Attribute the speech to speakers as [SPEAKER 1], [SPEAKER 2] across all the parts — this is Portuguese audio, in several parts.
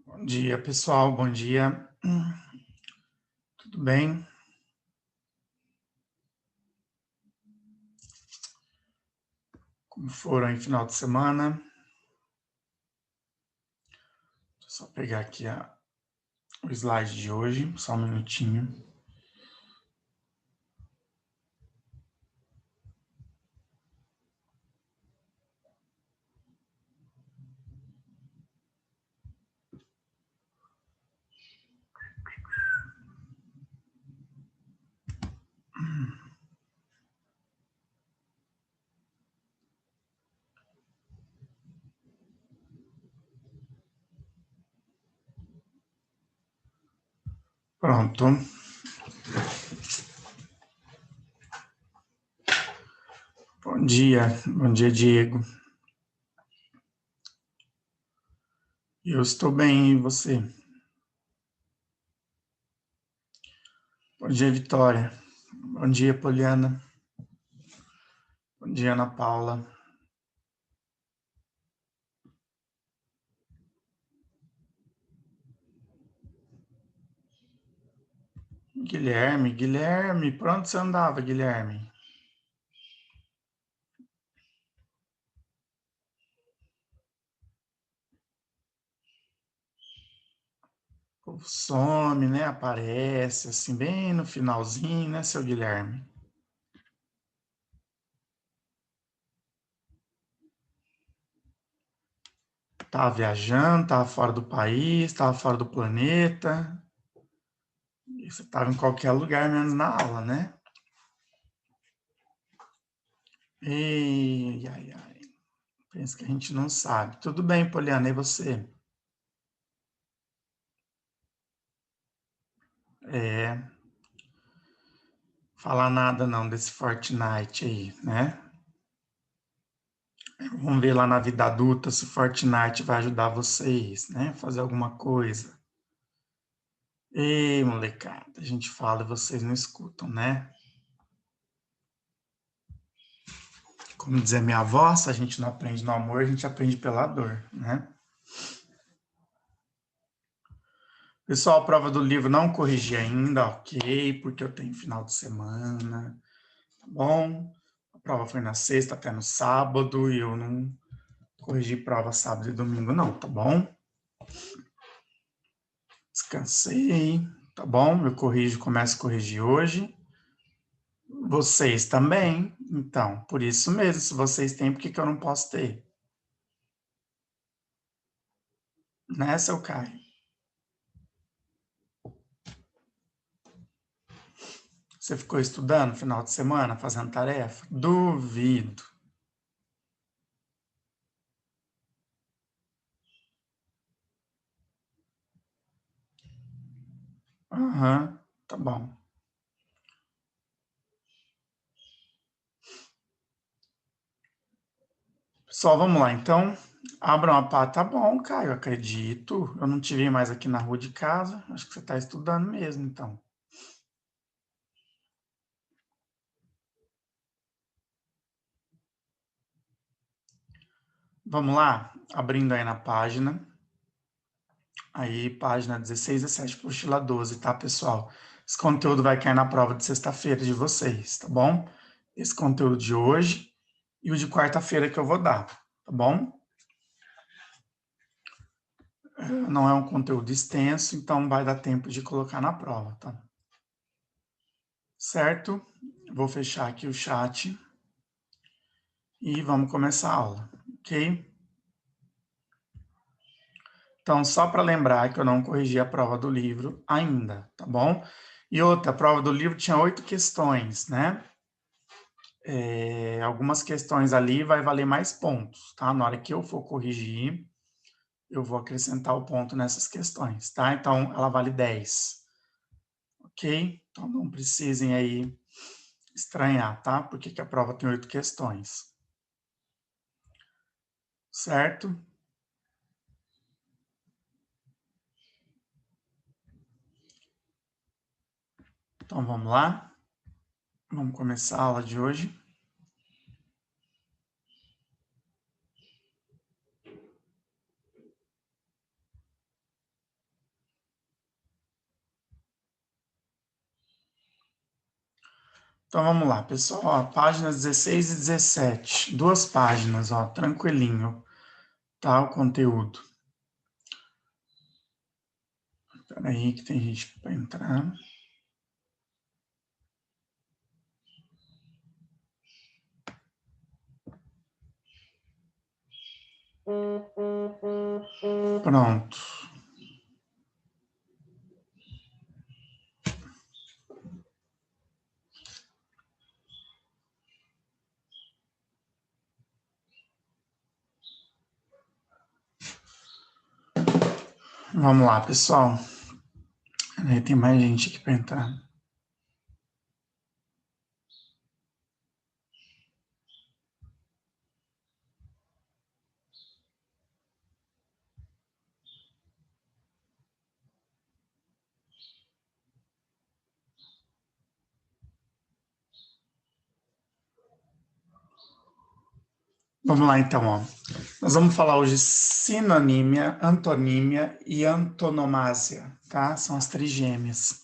[SPEAKER 1] Bom dia, pessoal. Bom dia. Tudo bem? Como foram aí final de semana? Deixa eu só pegar aqui o slide de hoje, só um minutinho. Pronto. Bom dia, Diego. Eu estou bem, e você? Bom dia, Vitória. Bom dia, Poliana. Bom dia, Ana Paula. Guilherme, por onde você andava, Guilherme? O povo some, né? Aparece, assim, bem no finalzinho, né, seu Guilherme? Tava viajando, tava fora do país, tava fora do planeta. E você tava em qualquer lugar, menos na aula, né? Ei, ai, ai. Pensa que a gente não sabe. Tudo bem, Poliana, e você? É, falar nada não desse Fortnite aí, né? Vamos ver lá na vida adulta se o Fortnite vai ajudar vocês, né? Fazer alguma coisa. Ei, molecada, a gente fala e vocês não escutam, né? Como dizia minha avó, se a gente não aprende no amor, a gente aprende pela dor, né? Pessoal, a prova do livro não corrigi ainda, ok, porque eu tenho final de semana, tá bom? A prova foi na sexta até no sábado e eu não corrigi prova sábado e domingo, não, tá bom? Descansei, tá bom? Eu corrijo, começo a corrigir hoje. Vocês também, então, por isso mesmo, se vocês têm, por que que eu não posso ter? Né, seu Caio? Você ficou estudando no final de semana, fazendo tarefa? Duvido. Aham, tá bom. Pessoal, vamos lá, então. Abram a pá, tá bom, Caio, acredito. Eu não te vi mais aqui na rua de casa. Acho que você está estudando mesmo, então. Vamos lá, abrindo aí na página. Aí, página 16 e 7, apostila 12, tá, pessoal? Esse conteúdo vai cair na prova de sexta-feira de vocês, tá bom? Esse conteúdo de hoje e o de quarta-feira que eu vou dar, tá bom? Não é um conteúdo extenso, então vai dar tempo de colocar na prova, tá? Certo? Vou fechar aqui o chat e vamos começar a aula, ok? Então, só para lembrar que eu não corrigi a prova do livro ainda, tá bom? E outra, a prova do livro tinha 8 questões, né? Algumas questões ali vai valer mais pontos, tá? Na hora que eu for corrigir, eu vou acrescentar o ponto nessas questões, tá? Então, ela vale 10, ok? Então, não precisem aí estranhar, tá? Porque que a prova tem 8 questões, certo? Então, vamos lá. Vamos começar a aula de hoje. Então, vamos lá, pessoal. Ó, páginas 16 e 17. 2 páginas, ó, tranquilinho. Tá, o conteúdo. Espera aí que tem gente para entrar. Pronto. Vamos lá, pessoal. Aí tem mais gente aqui para entrar. Vamos lá, então, ó. Nós vamos falar hoje sinonímia, antonímia e antonomásia, tá? São as trigêmeas.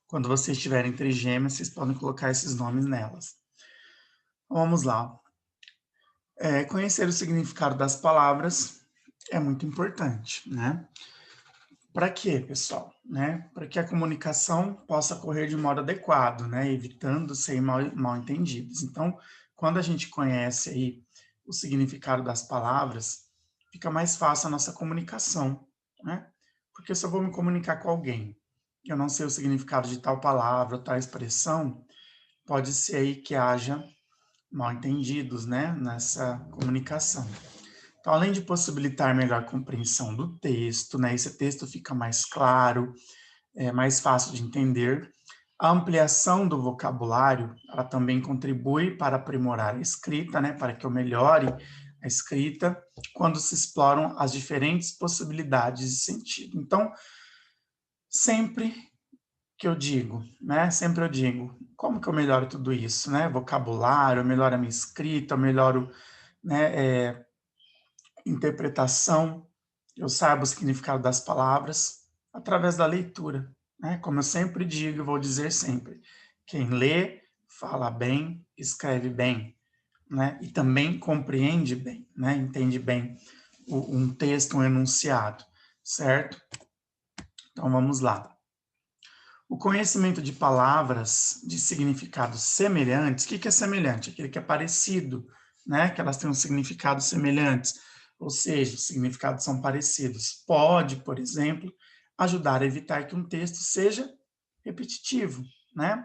[SPEAKER 1] Quando vocês tiverem trigêmeas, vocês podem colocar esses nomes nelas. Vamos lá. Conhecer o significado das palavras é muito importante, né? Para quê, pessoal? Né? Para que a comunicação possa correr de modo adequado, né? Evitando ser mal entendidos. Então, quando a gente conhece aí o significado das palavras, fica mais fácil a nossa comunicação, né? Porque se eu vou me comunicar com alguém, eu não sei o significado de tal palavra, tal expressão, pode ser aí que haja mal entendidos, né? Nessa comunicação. Então, além de possibilitar melhor compreensão do texto, né, esse texto fica mais claro, mais fácil de entender, a ampliação do vocabulário, ela também contribui para aprimorar a escrita, né, para que eu melhore a escrita, quando se exploram as diferentes possibilidades de sentido. Então, sempre que eu digo, né, sempre eu digo, como que eu melhoro tudo isso, né, vocabulário, eu melhoro a minha escrita, eu melhoro, né, interpretação, eu saiba o significado das palavras através da leitura, né? Como eu sempre digo, vou dizer sempre, quem lê, fala bem, escreve bem, né? E também compreende bem, né? Entende bem um texto, um enunciado, certo? Então vamos lá. O conhecimento de palavras de significados semelhantes, o que é semelhante? Aquele que é parecido, né? Que elas têm um significado semelhantes, ou seja, os significados são parecidos. Pode, por exemplo, ajudar a evitar que um texto seja repetitivo, né?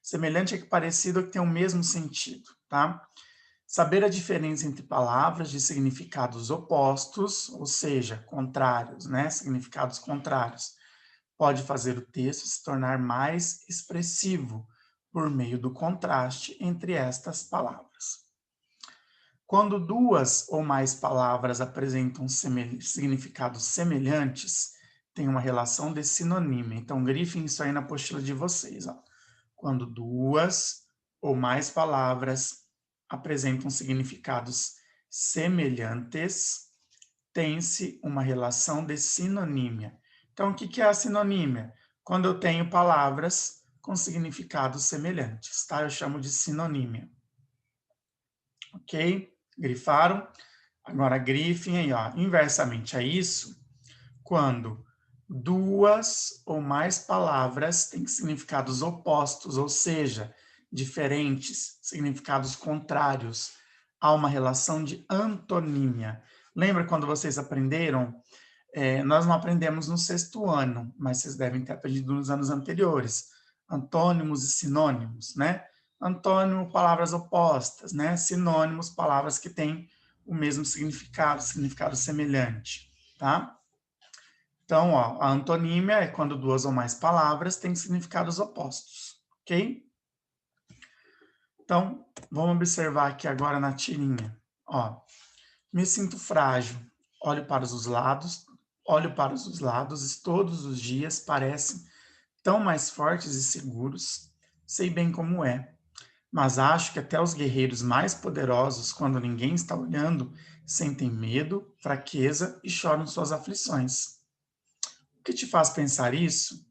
[SPEAKER 1] Semelhante é que parecido é que tem o mesmo sentido, tá? Saber a diferença entre palavras de significados opostos, ou seja, contrários, né? Significados contrários pode fazer o texto se tornar mais expressivo por meio do contraste entre estas palavras. Quando duas ou mais palavras apresentam significados semelhantes, tem uma relação de sinonímia. Então, grifem isso aí na apostila de vocês. Ó. Quando duas ou mais palavras apresentam significados semelhantes, tem-se uma relação de sinonímia. Então, o que é a sinonímia? Quando eu tenho palavras com significados semelhantes, tá? Eu chamo de sinonímia. Ok? Grifaram? Agora, grifem aí, ó. Inversamente a isso, quando duas ou mais palavras têm significados opostos, ou seja, diferentes, significados contrários, há uma relação de antonímia. Lembra quando vocês aprenderam? Nós não aprendemos no 6º ano, mas vocês devem ter aprendido nos anos anteriores. Antônimos e sinônimos, né? Antônimo, palavras opostas, né? Sinônimos, palavras que têm o mesmo significado, significado semelhante, tá? Então, ó, a antonímia é quando duas ou mais palavras têm significados opostos, ok? Então, vamos observar aqui agora na tirinha. Ó, me sinto frágil, olho para os lados, e todos os dias parecem tão mais fortes e seguros, sei bem como é. Mas acho que até os guerreiros mais poderosos, quando ninguém está olhando, sentem medo, fraqueza e choram suas aflições. O que te faz pensar isso?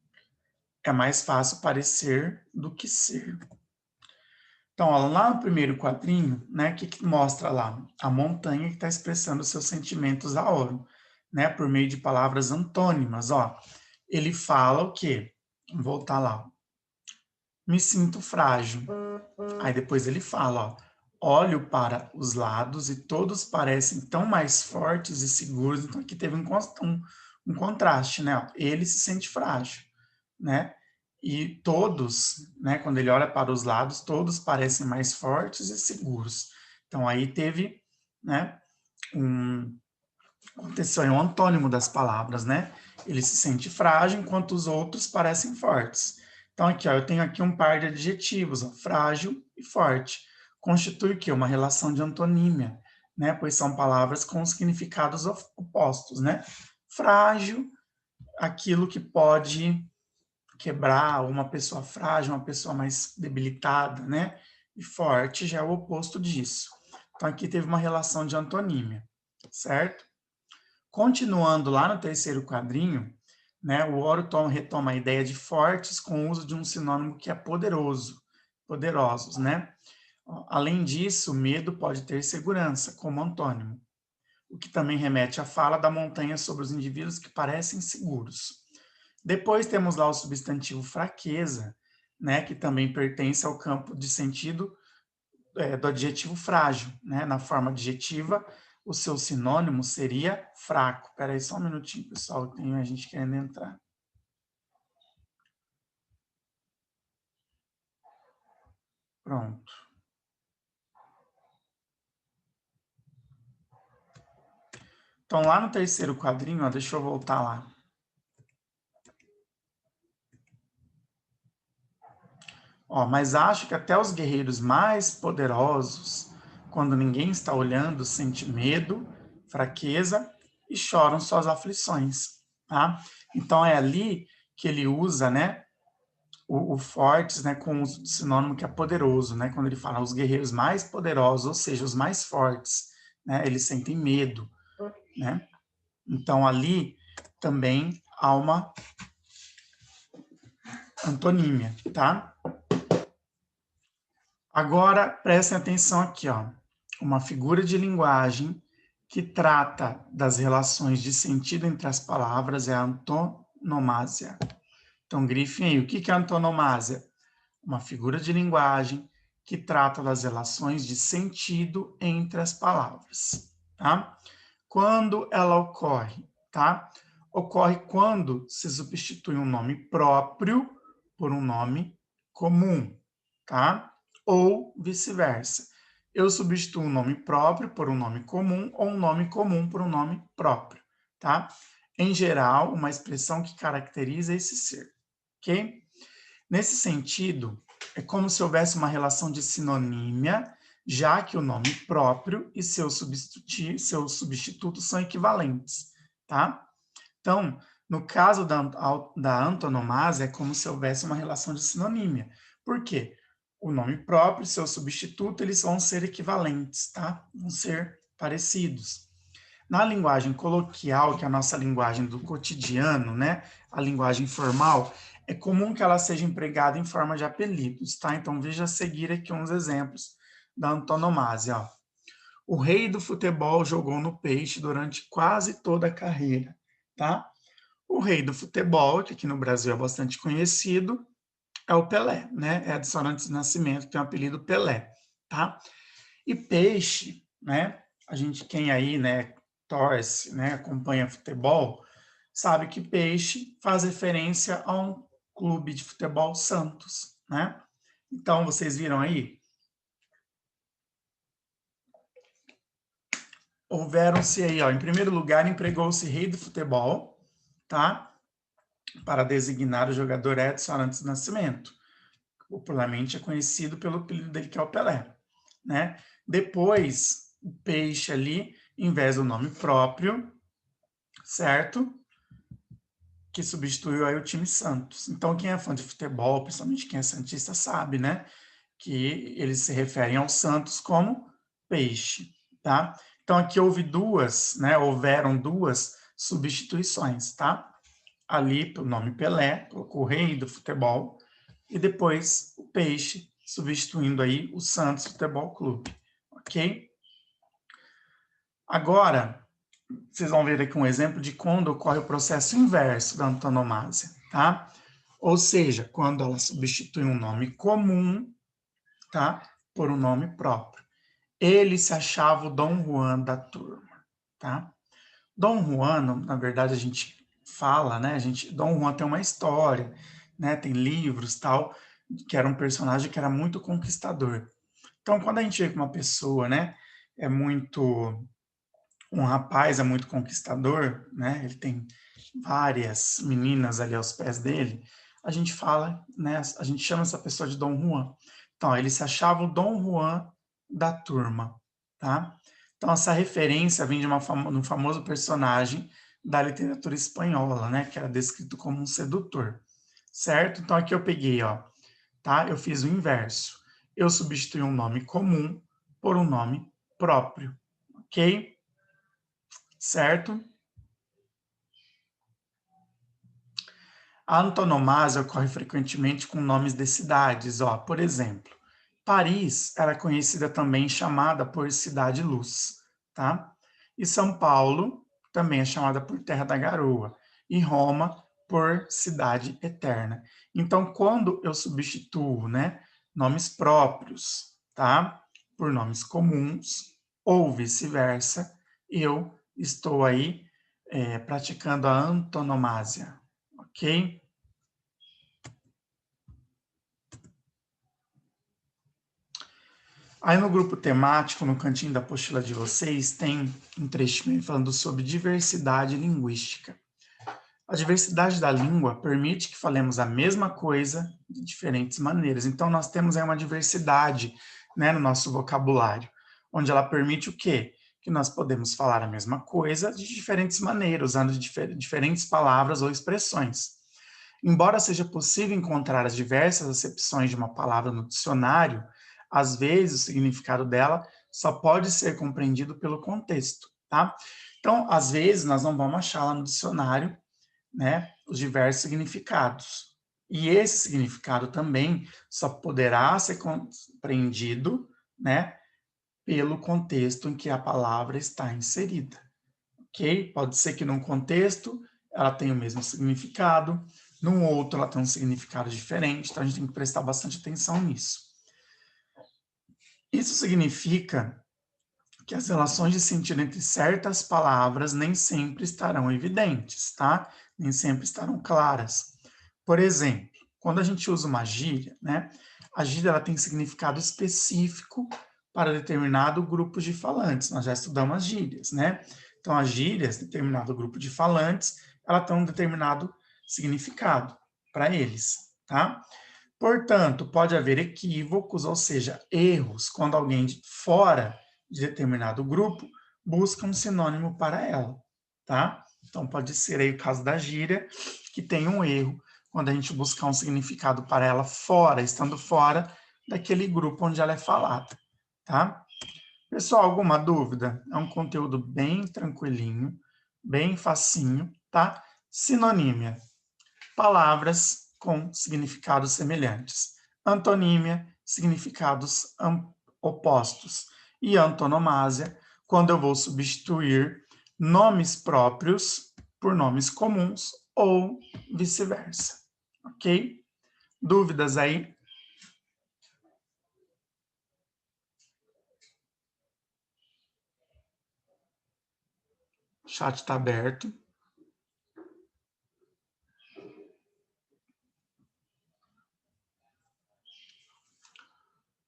[SPEAKER 1] É mais fácil parecer do que ser. Então, ó, lá no primeiro quadrinho, né, o que mostra lá? A montanha que está expressando seus sentimentos a Oro, né, por meio de palavras antônimas, ó. Ele fala o quê? Vamos voltar lá. Me sinto frágil. Aí depois ele fala, ó, olho para os lados e todos parecem tão mais fortes e seguros. Então aqui teve um contraste, né? Ó, ele se sente frágil, né? E todos, né, quando ele olha para os lados, todos parecem mais fortes e seguros. Então aí teve, né, aconteceu aí um antônimo das palavras, né? Ele se sente frágil, enquanto os outros parecem fortes. Então, aqui, ó, eu tenho aqui um par de adjetivos, ó, frágil e forte. Constitui o quê? Uma relação de antonímia, né? Pois são palavras com significados opostos, né? Frágil, aquilo que pode quebrar, uma pessoa frágil, uma pessoa mais debilitada, né? E forte já é o oposto disso. Então, aqui teve uma relação de antonímia, certo? Continuando lá no terceiro quadrinho, né, o Orton retoma a ideia de fortes com o uso de um sinônimo que é poderoso, poderosos, né? Além disso, medo pode ter segurança, como antônimo, o que também remete à fala da montanha sobre os indivíduos que parecem seguros. Depois temos lá o substantivo fraqueza, né, que também pertence ao campo de sentido do adjetivo frágil, né? Na forma adjetiva, o seu sinônimo seria fraco. Espera aí só um minutinho, pessoal, tem a gente querendo entrar. Pronto. Então, lá no terceiro quadrinho, ó, deixa eu voltar lá. Ó, mas acho que até os guerreiros mais poderosos, quando ninguém está olhando, sentem medo, fraqueza e choram suas aflições, tá? Então, é ali que ele usa, né, o fortes, né, com o sinônimo que é poderoso, né, quando ele fala os guerreiros mais poderosos, ou seja, os mais fortes, né, eles sentem medo, né? Então ali também há uma antonímia, tá? Agora prestem atenção aqui, ó, uma figura de linguagem que trata das relações de sentido entre as palavras é a antonomásia. Então grifem aí, o que é antonomásia? Uma figura de linguagem que trata das relações de sentido entre as palavras, tá? Quando ela ocorre, tá? Ocorre quando se substitui um nome próprio por um nome comum, tá? Ou vice-versa. Eu substituo um nome próprio por um nome comum ou um nome comum por um nome próprio, tá? Em geral, uma expressão que caracteriza esse ser, ok? Nesse sentido, é como se houvesse uma relação de sinonímia, já que o nome próprio e seu substituto são equivalentes, tá? Então, no caso da antonomásia, é como se houvesse uma relação de sinonímia. Por quê? O nome próprio e seu substituto, eles vão ser equivalentes, tá? Vão ser parecidos. Na linguagem coloquial, que é a nossa linguagem do cotidiano, né? A linguagem formal, é comum que ela seja empregada em forma de apelidos, tá? Então, veja a seguir aqui uns exemplos da antonomásia, ó. O rei do futebol jogou no Peixe durante quase toda a carreira, tá? O rei do futebol, que aqui no Brasil é bastante conhecido, é o Pelé, né? É Edson Arantes do Nascimento, tem o apelido Pelé, tá? E Peixe, né? A gente, quem aí, né, torce, né, acompanha futebol, sabe que Peixe faz referência a um clube de futebol Santos, né? Então, vocês viram aí? Houveram-se aí, ó, em primeiro lugar, empregou-se rei do futebol, tá? Para designar o jogador Edson Arantes do Nascimento. Popularmente é conhecido pelo apelido dele, que é o Pelé, né? Depois, o Peixe ali, em vez do nome próprio, certo? Que substituiu aí o time Santos. Então, quem é fã de futebol, principalmente quem é santista, sabe, né? Que eles se referem ao Santos como peixe, tá? Então, aqui houve duas, né? Houveram duas substituições, tá? Ali, o nome Pelé, colocou o rei do futebol, e depois o peixe substituindo aí o Santos Futebol Clube, ok? Agora, vocês vão ver aqui um exemplo de quando ocorre o processo inverso da antonomásia, tá? Ou seja, quando ela substitui um nome comum, tá? Por um nome próprio. Ele se achava o Dom Juan da turma, tá? Dom Juan, na verdade, a gente fala, né? Dom Juan tem uma história, né? Tem livros, tal, que era um personagem que era muito conquistador. Então, quando a gente vê que uma pessoa, né, um rapaz é muito conquistador, né? Ele tem várias meninas ali aos pés dele. A gente fala, né? A gente chama essa pessoa de Dom Juan. Então, ele se achava o Dom Juan da turma, tá? Então, essa referência vem de um famoso personagem da literatura espanhola, né? Que era descrito como um sedutor, certo? Então, aqui eu peguei, ó, tá? Eu fiz o inverso. Eu substituí um nome comum por um nome próprio, ok? Certo? A antonomásia ocorre frequentemente com nomes de cidades, ó, por exemplo, Paris era conhecida também chamada por Cidade Luz, tá? E São Paulo também é chamada por Terra da Garoa, e Roma por Cidade Eterna. Então, quando eu substituo, né, nomes próprios, tá, por nomes comuns, ou vice-versa, eu estou aí praticando a antonomásia, ok? Aí no grupo temático, no cantinho da apostila de vocês, tem um trechinho falando sobre diversidade linguística. A diversidade da língua permite que falemos a mesma coisa de diferentes maneiras. Então, nós temos aí uma diversidade, né, no nosso vocabulário, onde ela permite o quê? Que nós podemos falar a mesma coisa de diferentes maneiras, usando diferentes palavras ou expressões. Embora seja possível encontrar as diversas acepções de uma palavra no dicionário, às vezes o significado dela só pode ser compreendido pelo contexto, tá? Então, às vezes, nós não vamos achar lá no dicionário, né, os diversos significados. E esse significado também só poderá ser compreendido, né, pelo contexto em que a palavra está inserida, ok? Pode ser que num contexto ela tenha o mesmo significado, num outro ela tem um significado diferente, então a gente tem que prestar bastante atenção nisso. Isso significa que as relações de sentido entre certas palavras nem sempre estarão evidentes, tá? Nem sempre estarão claras. Por exemplo, quando a gente usa uma gíria, né? A gíria ela tem significado específico para determinado grupo de falantes. Nós já estudamos as gírias, né? Então, as gírias, determinado grupo de falantes, ela tem um determinado significado para eles, tá? Portanto, pode haver equívocos, ou seja, erros, quando alguém de fora de determinado grupo busca um sinônimo para ela, tá? Então, pode ser aí o caso da gíria, que tem um erro quando a gente buscar um significado para ela fora, estando fora daquele grupo onde ela é falada, tá? Pessoal, alguma dúvida? É um conteúdo bem tranquilinho, bem facinho, tá? Sinonímia. Palavras com significados semelhantes. Antonímia, significados opostos. E antonomásia, quando eu vou substituir nomes próprios por nomes comuns ou vice-versa. Ok? Dúvidas aí? O chat está aberto.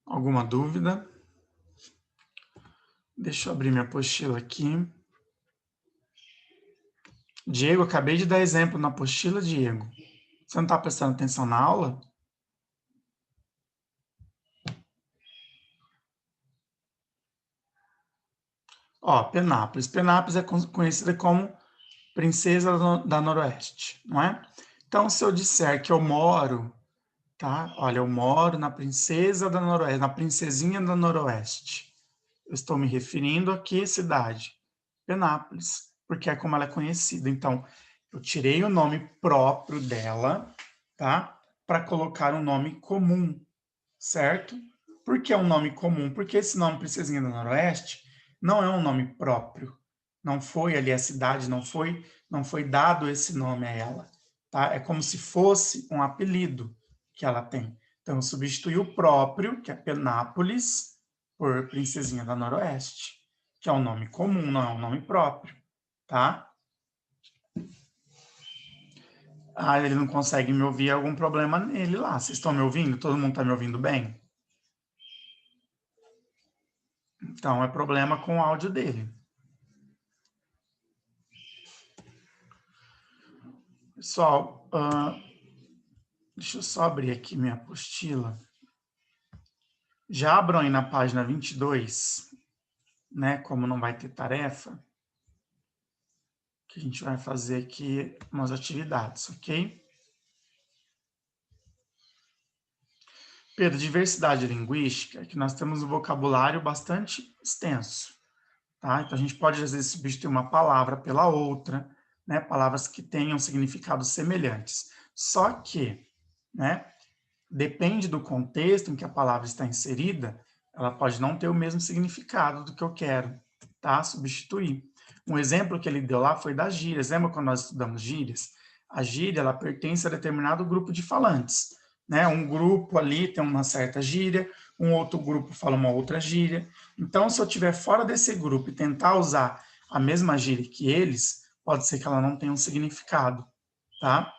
[SPEAKER 1] Alguma dúvida? Deixa eu abrir minha apostila aqui. Diego, acabei de dar exemplo na apostila, Diego. Você não está prestando atenção na aula? Ó, Penápolis. Penápolis é conhecida como Princesa da Noroeste, não é? Então, se eu disser que eu moro, tá? Olha, eu moro na Princesa da Noroeste, na Princesinha da Noroeste. Eu estou me referindo a que cidade? Penápolis, porque é como ela é conhecida. Então, eu tirei o nome próprio dela, tá? Para colocar um nome comum, certo? Por que é um nome comum? Porque esse nome Princesinha do Noroeste não é um nome próprio. Não foi ali a cidade, não foi dado esse nome a ela, tá? É como se fosse um apelido que ela tem. Então, eu substituí o próprio, que é Penápolis, por Princesinha da Noroeste, que é um nome comum, não é um nome próprio, tá? Ah, ele não consegue me ouvir, algum problema nele lá. Vocês estão me ouvindo? Todo mundo está me ouvindo bem? Então, é problema com o áudio dele. Pessoal, deixa eu só abrir aqui minha apostila. Já abram aí na página 22, né? Como não vai ter tarefa, que a gente vai fazer aqui umas atividades, ok? Pedro, diversidade linguística é que nós temos um vocabulário bastante extenso, tá? Então, a gente pode, às vezes, substituir uma palavra pela outra, né? Palavras que tenham significados semelhantes. Só que, né? Depende do contexto em que a palavra está inserida, ela pode não ter o mesmo significado do que eu quero, tá? Substituir. Um exemplo que ele deu lá foi das gírias. Lembra quando nós estudamos gírias? A gíria, ela pertence a determinado grupo de falantes, né? Um grupo ali tem uma certa gíria, um outro grupo fala uma outra gíria. Então, se eu estiver fora desse grupo e tentar usar a mesma gíria que eles, pode ser que ela não tenha um significado, tá?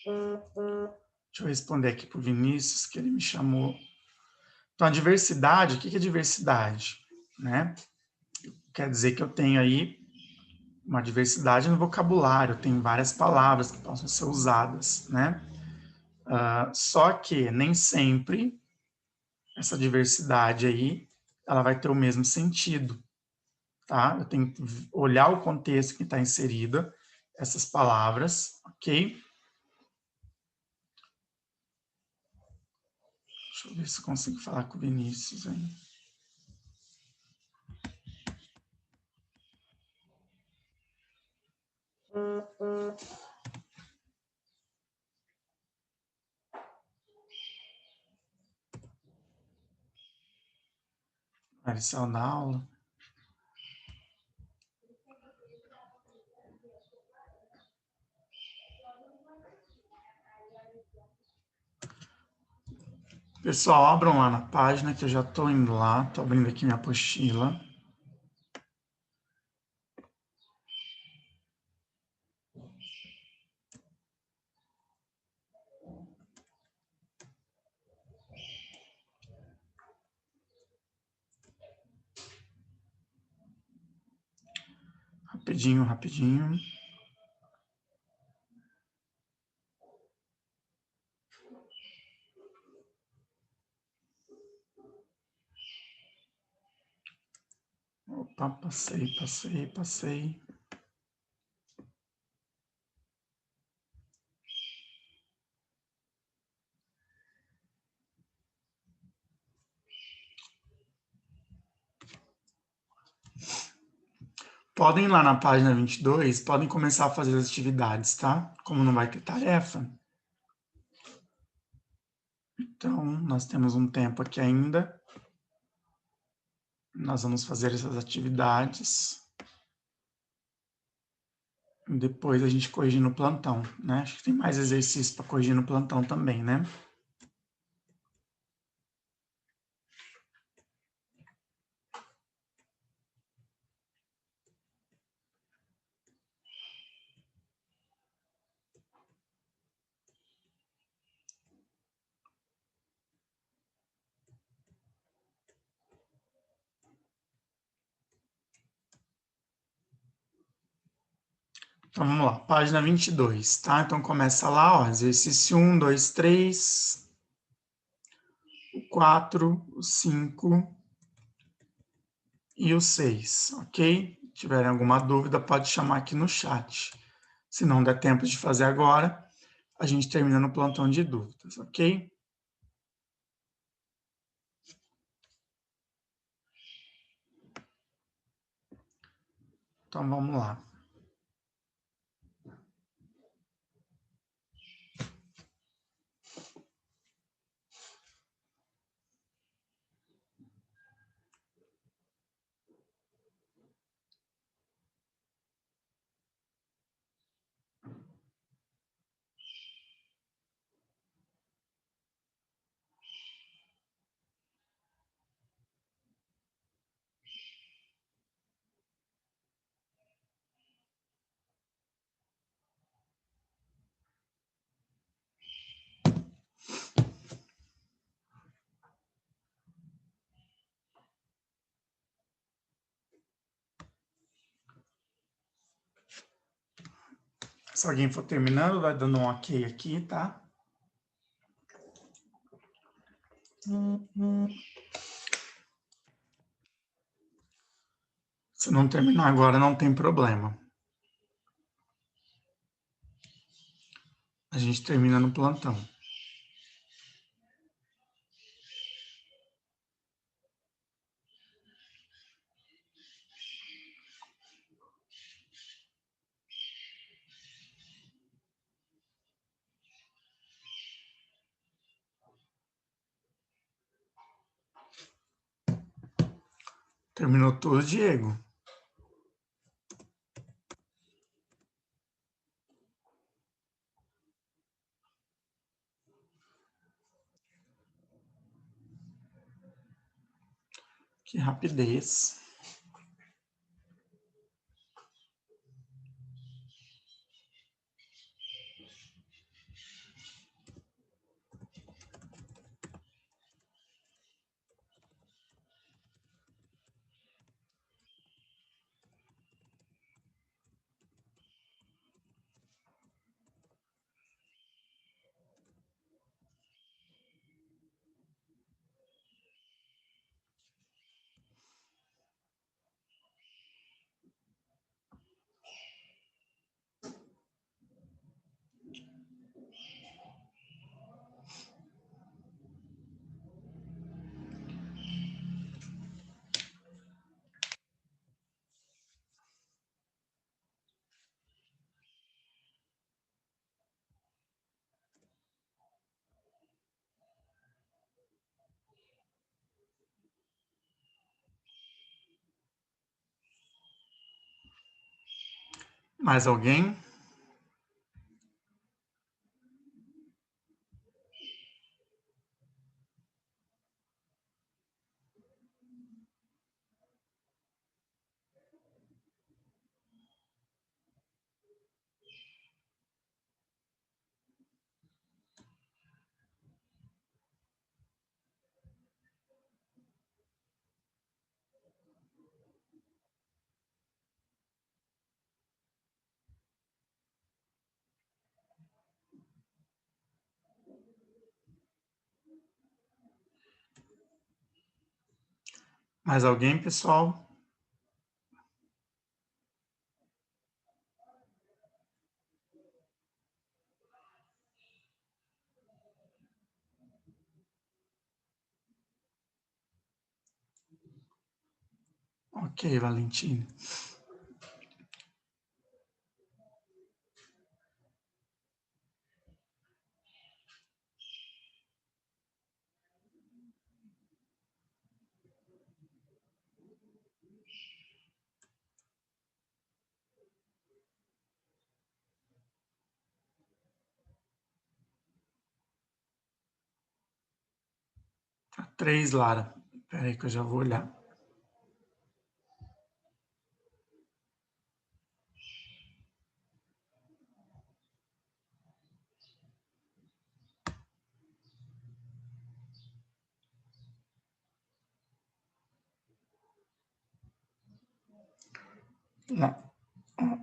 [SPEAKER 1] Deixa eu responder aqui para o Vinícius, que ele me chamou. Então, a diversidade, o que é diversidade? Né? Quer dizer que eu tenho aí uma diversidade no vocabulário, tem várias palavras que possam ser usadas, né? Só que nem sempre essa diversidade aí, ela vai ter o mesmo sentido, tá? Eu tenho que olhar o contexto que está inserida essas palavras, ok? Deixa eu ver se eu consigo falar com o Vinícius aí. Marcel na aula. Pessoal, abram lá na página que eu já estou indo lá, estou abrindo aqui minha apostila. Rapidinho, rapidinho. Opa, passei. Podem ir lá na página 22, podem começar a fazer as atividades, tá? Como não vai ter tarefa. Então, nós temos um tempo aqui ainda. Nós vamos fazer essas atividades. Depois a gente corrige no plantão, né? Acho que tem mais exercícios para corrigir no plantão também, né? Então, vamos lá, página 22, tá? Então, começa lá, ó, exercício 1, 2, 3, o 4, o 5 e o 6, ok? Se tiverem alguma dúvida, pode chamar aqui no chat. Se não der tempo de fazer agora, a gente termina no plantão de dúvidas, ok? Então, vamos lá. Se alguém for terminando, vai dando um ok aqui, tá? Se não terminar agora, não tem problema. A gente termina no plantão. Terminou tudo, Diego? Que rapidez. Mais alguém? Mais alguém, pessoal? Ok, Valentina. Tá 3, Lara. Espera aí que eu já vou olhar.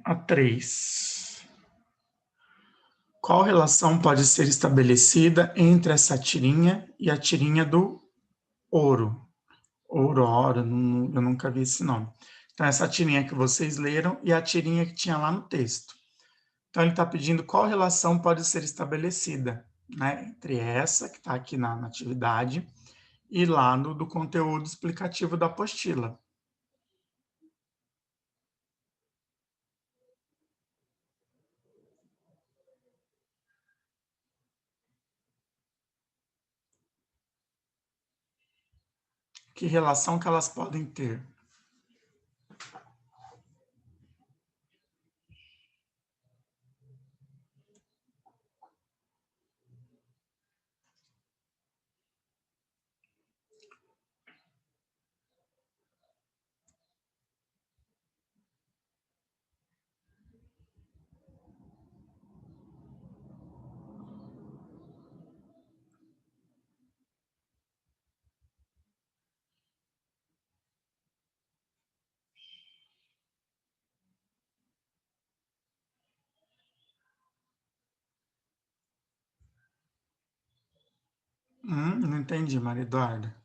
[SPEAKER 1] A 3. Qual relação pode ser estabelecida entre essa tirinha e a tirinha do ouro? Aurora, eu nunca vi esse nome. Então, essa tirinha que vocês leram e a tirinha que tinha lá no texto. Então, ele está pedindo qual relação pode ser estabelecida, né, entre essa que está aqui na atividade e lá do conteúdo explicativo da apostila. Que relação que elas podem ter? Não entendi, Maria Eduarda.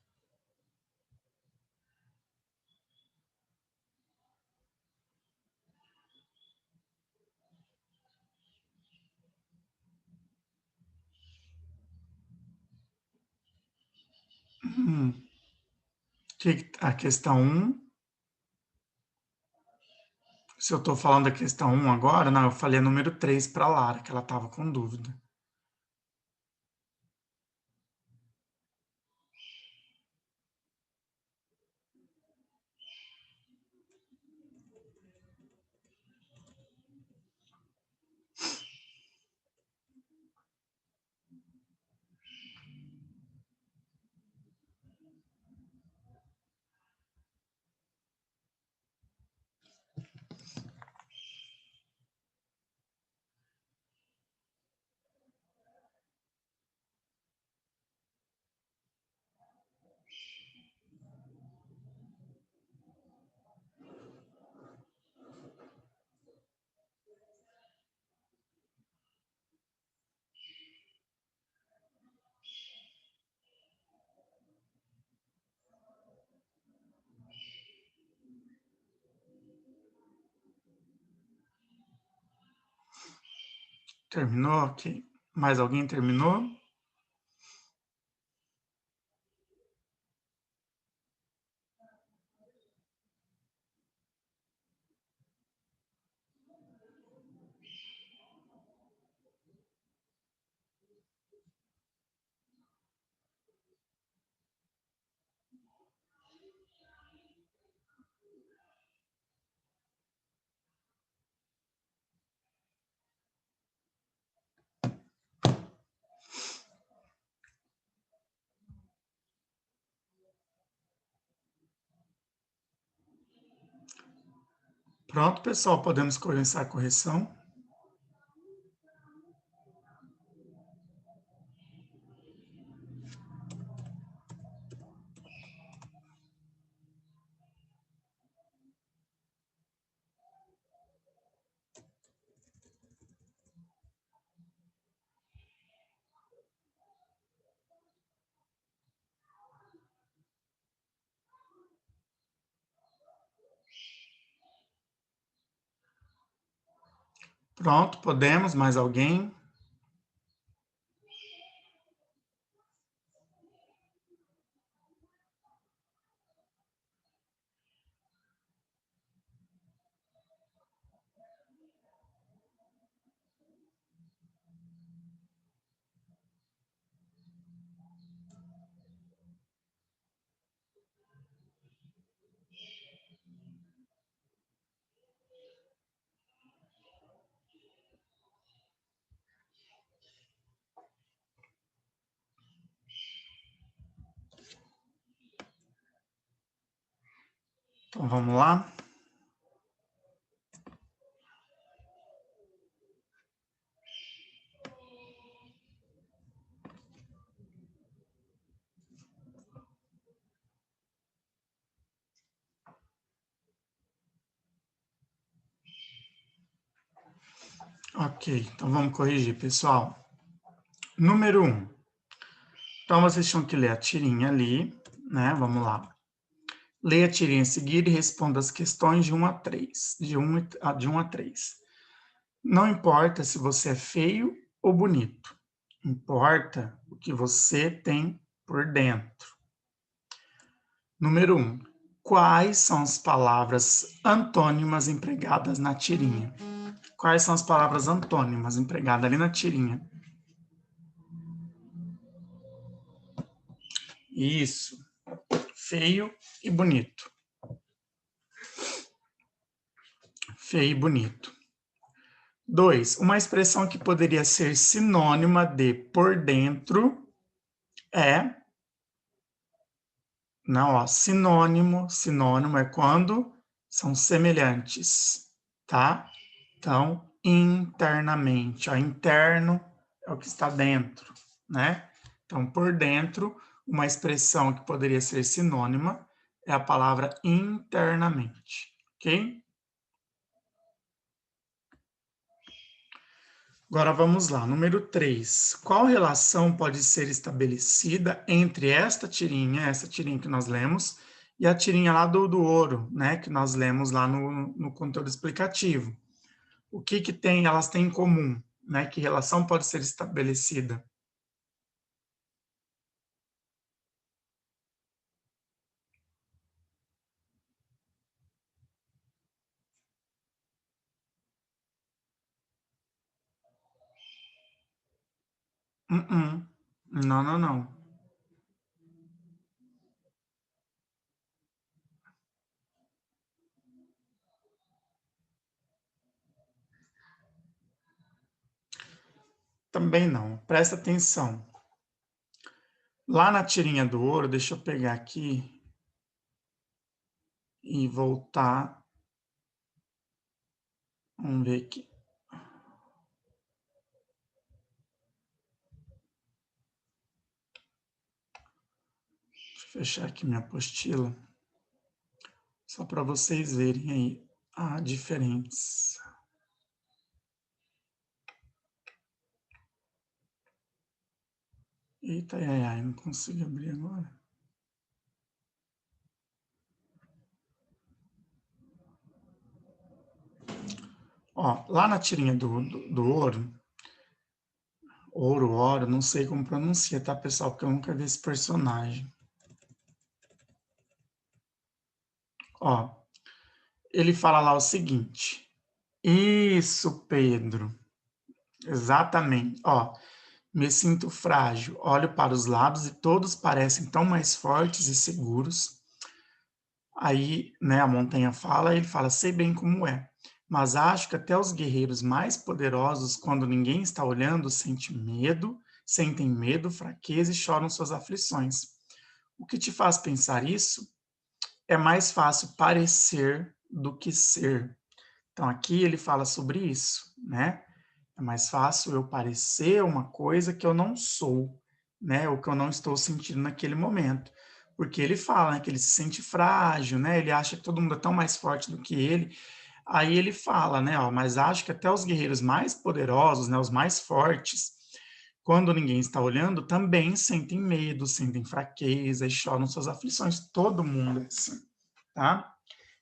[SPEAKER 1] A questão 1, se eu estou falando da questão 1 agora, não, eu falei a número 3 para a Lara, que ela estava com dúvida. Terminou? Ok. Mais alguém terminou? Pronto, pessoal, podemos começar a correção. Pronto, podemos. Mais alguém? Então, vamos lá. Ok, então vamos corrigir, pessoal. Número 1. Então, vocês tinham que ler a tirinha ali, né? Vamos lá. Leia a tirinha em seguida e responda as questões de 1 a 3. De 1 a 3. Não importa se você é feio ou bonito. Importa o que você tem por dentro. Número 1. Quais são as palavras antônimas empregadas na tirinha? Quais são as palavras antônimas empregadas ali na tirinha? Isso. Feio e bonito. Feio e bonito. 2. Uma expressão que poderia ser sinônima de por dentro é... Não, ó, sinônimo é quando são semelhantes, tá? Então, internamente, ó, interno é o que está dentro, né? Então, por dentro, uma expressão que poderia ser sinônima é a palavra internamente, ok? Agora vamos lá, número 3. Qual relação pode ser estabelecida entre essa tirinha que nós lemos, e a tirinha lá do ouro, né, que nós lemos lá no conteúdo explicativo? O que que tem, elas têm em comum, né? Que relação pode ser estabelecida? Não, não, não. Também não. Presta atenção. Lá na tirinha do ouro, deixa eu pegar aqui e voltar. Vamos ver aqui. Deixa eu fechar aqui minha apostila, só para vocês verem aí a diferença. Eita, ai, ai, não consigo abrir agora. Ó, lá na tirinha do ouro, ouro, não sei como pronuncia, tá, pessoal? Porque eu nunca vi esse personagem. Ó, ele fala lá o seguinte. Isso, Pedro. Exatamente. Ó, me sinto frágil. Olho para os lados e todos parecem tão mais fortes e seguros. Aí, né, a montanha fala, ele fala, sei bem como é. Mas acho que até os guerreiros mais poderosos, quando ninguém está olhando, sentem medo, fraqueza e choram suas aflições. O que te faz pensar isso? É mais fácil parecer do que ser. Então, aqui ele fala sobre isso, né? É mais fácil eu parecer uma coisa que eu não sou, né? Ou que eu não estou sentindo naquele momento. Porque ele fala, né, que ele se sente frágil, né? Ele acha que todo mundo é tão mais forte do que ele. Aí ele fala, né? Ó, mas acho que até os guerreiros mais poderosos, né? Os mais fortes, quando ninguém está olhando, também sentem medo, sentem fraqueza e choram suas aflições. Todo mundo é assim, tá?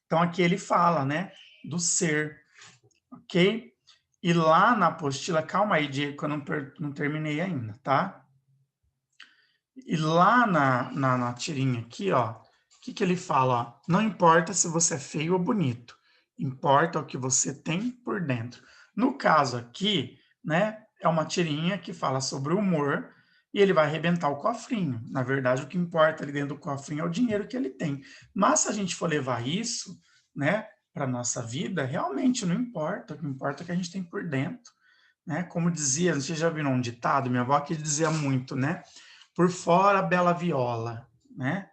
[SPEAKER 1] Então aqui ele fala, né? Do ser, ok? E lá na apostila, calma aí, Diego, que eu não terminei ainda, tá? E lá na tirinha aqui, ó, o que que ele fala? Ó, não importa se você é feio ou bonito, importa o que você tem por dentro. No caso aqui, né, é uma tirinha que fala sobre o humor e ele vai arrebentar o cofrinho. Na verdade, o que importa ali dentro do cofrinho é o dinheiro que ele tem. Mas se a gente for levar isso, né, para nossa vida, realmente não importa. O que importa é o que a gente tem por dentro, né? Como dizia, vocês já viram um ditado? Minha avó que dizia muito, né? Por fora, bela viola, né?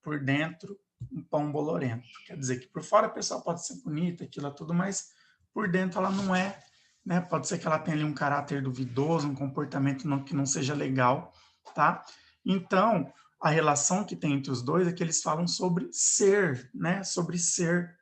[SPEAKER 1] Por dentro, um pão bolorento. Quer dizer que por fora a pessoa pode ser bonita, aquilo é tudo, mas por dentro ela não é, né? Pode ser que ela tenha ali um caráter duvidoso, um comportamento que não seja legal, tá? Então, a relação que tem entre os dois é que eles falam sobre ser, né? Sobre ser.